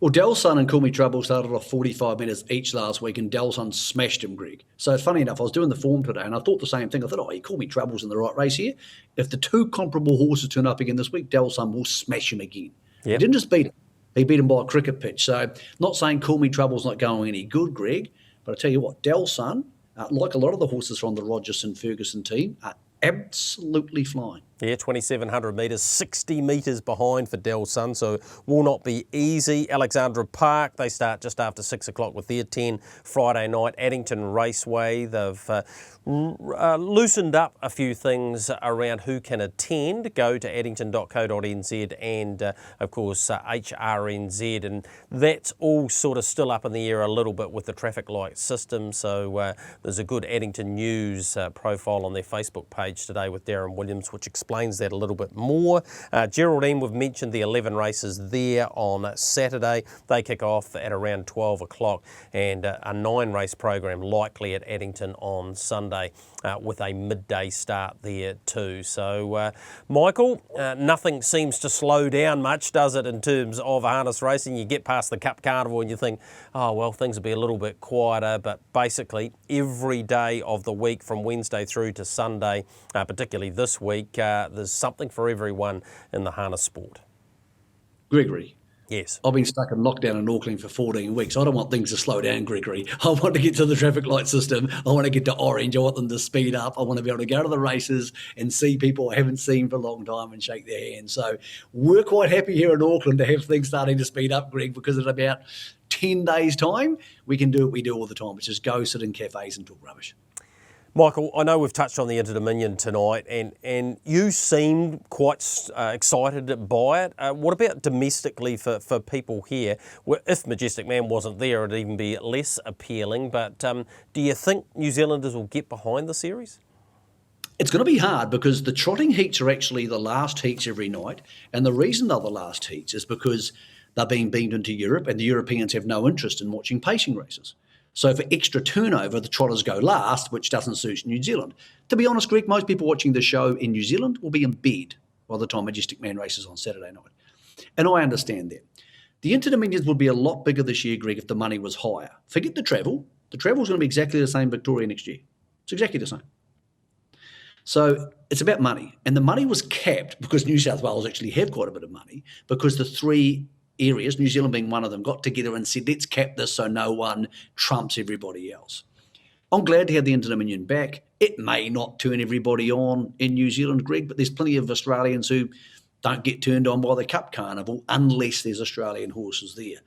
S2: Well, Delson and Call Me Trouble started off 45 metres each last week, and Delson smashed him, Greg. So funny enough, I was doing the form today, and I thought the same thing. I thought, Call Me Trouble's in the right race here. If the two comparable horses turn up again this week, Delson will smash him again. Yep. He didn't just beat him. He beat him by a cricket pitch. So not saying Call Me Trouble's not going any good, Greg, but I tell you what, Delson, like a lot of the horses from the Rogerson-Ferguson team, are absolutely flying.
S1: Yeah, 2,700 metres, 60 metres behind for Delson, so will not be easy. Alexandra Park, they start just after 6 o'clock with their 10 Friday night. Addington Raceway, they've loosened up a few things around who can attend. Go to addington.co.nz and, of course, HRNZ, and that's all sort of still up in the air a little bit with the traffic light system, so there's a good Addington News profile on their Facebook page today with Darren Williams, which explains that a little bit more. Geraldine, we've mentioned the 11 races there on Saturday. They kick off at around 12 o'clock, and a 9-race program likely at Addington on Sunday with a midday start there too. So, Michael, nothing seems to slow down much, does it, in terms of harness racing? You get past the Cup Carnival and you think, oh, well, things will be a little bit quieter, but basically every day of the week from Wednesday through to Sunday, particularly this week, there's something for everyone in the harness sport.
S2: Gregory.
S1: Yes.
S2: I've been stuck in lockdown in Auckland for 14 weeks. I don't want things to slow down, Gregory. I want to get to the traffic light system. I want to get to orange. I want them to speed up. I want to be able to go to the races and see people I haven't seen for a long time and shake their hands. So we're quite happy here in Auckland to have things starting to speed up, Greg, because in about 10 days' time, we can do what we do all the time, which is go sit in cafes and talk rubbish.
S1: Michael, I know we've touched on the Inter-Dominion tonight, and you seemed quite excited by it. What about domestically for people here? If Majestic Man wasn't there, it'd even be less appealing. But do you think New Zealanders will get behind the series?
S2: It's going to be hard because the trotting heats are actually the last heats every night. And the reason they're the last heats is because they're being beamed into Europe, and the Europeans have no interest in watching pacing races. So for extra turnover, the trotters go last, which doesn't suit New Zealand. To be honest, Greg, most people watching the show in New Zealand will be in bed by the time Majestic Man races on Saturday night. And I understand that. The Inter-Dominions would be a lot bigger this year, Greg, if the money was higher. Forget the travel. The travel's going to be exactly the same Victoria next year. It's exactly the same. So it's about money. And the money was capped because New South Wales actually have quite a bit of money because the 3 areas, New Zealand being one of them, got together and said, let's cap this so no one trumps everybody else. I'm glad to have the Inter-Dominion back. It may not turn everybody on in New Zealand, Greg, but there's plenty of Australians who don't get turned on by the Cup Carnival unless there's Australian horses there.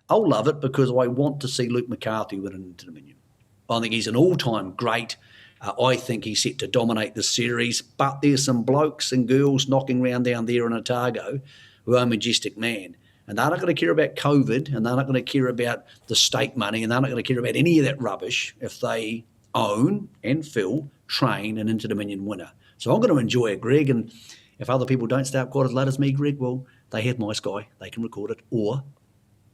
S2: I'll love it because I want to see Luke McCarthy win an Inter-Dominion. I think he's an all-time great. I think he's set to dominate the series, but there's some blokes and girls knocking around down there in Otago who are Majestic Man. And they're not going to care about COVID, and they're not going to care about the stake money, and they're not going to care about any of that rubbish if they own and train an Inter-Dominion winner. So I'm going to enjoy it, Greg, and if other people don't stay up quite as late as me, Greg, well, they have my Sky. They can record it, or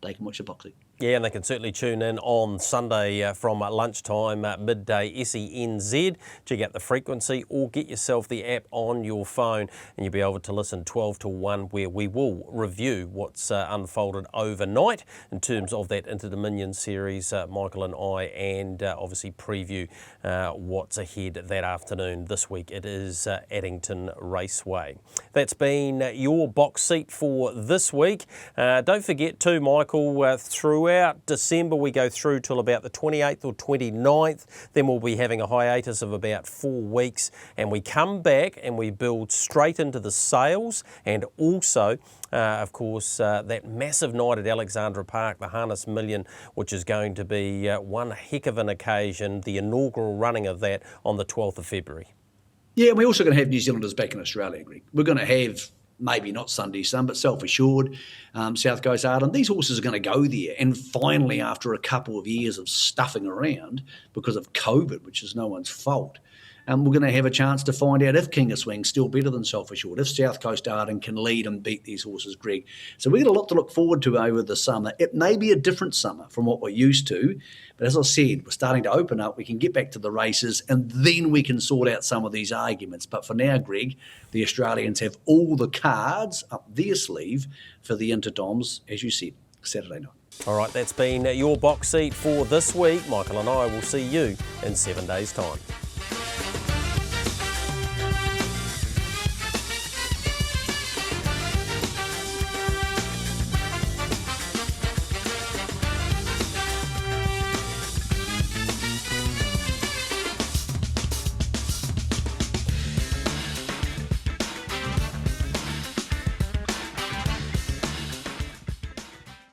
S2: they can watch the boxing.
S1: Yeah, and they can certainly tune in on Sunday from lunchtime, midday, SENZ. Check out the frequency or get yourself the app on your phone and you'll be able to listen 12 to 1 where we will review what's unfolded overnight in terms of that Inter-Dominion series, Michael and I, and obviously preview what's ahead that afternoon. This week it is Addington Raceway. That's been your box seat for this week. Don't forget too, Michael, throughout December we go through till about the 28th or 29th. Then we'll be having a hiatus of about 4 weeks and we come back and we build straight into the sales and also of course, that massive night at Alexandra Park, the Harness Million, which is going to be one heck of an occasion, the inaugural running of that on the 12th of February.
S2: Yeah, and we're also going to have New Zealanders back in Australia, Greg. We're going to have maybe not Sunday Sun, but Self-Assured, South Coast Arden. These horses are going to go there. And finally, after a couple of years of stuffing around because of COVID, which is no one's fault, we're going to have a chance to find out if King of Swing's still better than Self-Assured, if South Coast Arden can lead and beat these horses, Greg. So we've got a lot to look forward to over the summer. It may be a different summer from what we're used to, but as I said, we're starting to open up. We can get back to the races and then we can sort out some of these arguments. But for now, Greg, the Australians have all the cards up their sleeve for the Interdoms, as you said, Saturday night.
S1: All right, that's been your box seat for this week. Michael and I will see you in 7 days' time.